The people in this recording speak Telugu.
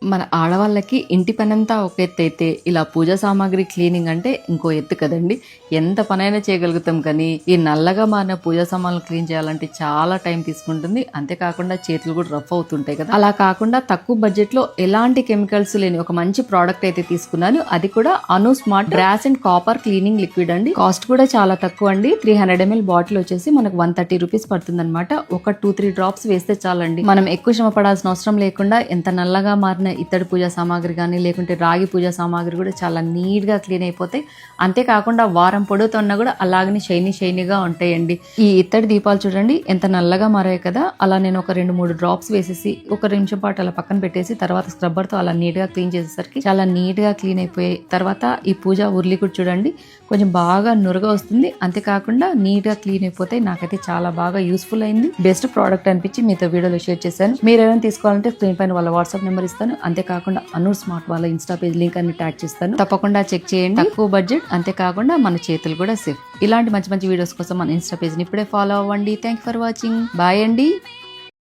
మన ఆడవాళ్ళకి ఇంటి పనంతా ఒక ఎత్తు అయితే ఇలా పూజా సామాగ్రి క్లీనింగ్ అంటే ఇంకో ఎత్తు కదండి. ఎంత పనైనా చేయగలుగుతాం, కానీ ఈ నల్లగా మారిన పూజా సామాన్లు క్లీన్ చేయాలంటే చాలా టైం తీసుకుంటుంది. అంతేకాకుండా చేతులు కూడా రఫ్ అవుతుంటాయి కదా. అలా కాకుండా తక్కువ బడ్జెట్ లో ఎలాంటి కెమికల్స్ లేని ఒక మంచి ప్రోడక్ట్ అయితే తీసుకున్నాను. అది కూడా అను smart brass and copper cleaning liquid అండి. కాస్ట్ కూడా చాలా తక్కువ అండి. 300 ml బాటిల్ వచ్చేసి మనకు 130 రూపీస్ పడుతుంది అనమాట. ఒక 2-3 డ్రాప్స్ వేస్తే చాలండి. మనం ఎక్కువ శ్రమ పడాల్సిన అవసరం లేకుండా ఎంత నల్లగా మారిన ఇత్తడి పూజా సామాగ్రి కానీ లేకుంటే రాగి పూజా సామాగ్రి కూడా చాలా నీట్ గా క్లీన్ అయిపోతాయి. అంతేకాకుండా వారం పొడుగుతున్నా కూడా అలాగనే షైనీగా ఉంటాయండి. ఈ ఇత్తడి దీపాలు చూడండి ఎంత నల్లగా మారాయి కదా. అలా నేను ఒక 2-3 డ్రాప్స్ వేసేసి ఒక నిమిషం పాటు అలా పక్కన పెట్టేసి తర్వాత స్క్రబ్బర్ తో అలా నీట్ గా క్లీన్ చేసేసరికి చాలా నీట్ గా క్లీన్ అయిపోయాయి. తర్వాత ఈ పూజ ఉర్లి కూడా చూడండి కొంచెం బాగా నురగా వస్తుంది. అంతేకాకుండా నీట్ గా క్లీన్ అయిపోతాయి. నాకైతే చాలా బాగా యూస్ఫుల్ అయింది. బెస్ట్ ప్రోడక్ట్ అనిపించి మీతో వీడియోలో షేర్ చేశాను. మీరు ఏమైనా తీసుకోవాలంటే స్క్రీన్ పైన వాళ్ళ వాట్సాప్ నెంబర్ ఇస్తాను. అంతేకాకుండా అను స్మార్ట్ వాళ్ళ ఇన్స్టా పేజ్ లింక్ అన్ని ట్యాగ్ చేస్తాను. తప్పకుండా చెక్ చేయండి. తక్కువ బడ్జెట్, అంతేకాకుండా మన చేతులు కూడా సేఫ్. ఇలాంటి మంచి మంచి వీడియోస్ కోసం మన ఇన్స్టా పేజ్ ని ఇప్పుడే ఫాలో అవ్వండి. Thank for watching. బాయ్ అండి.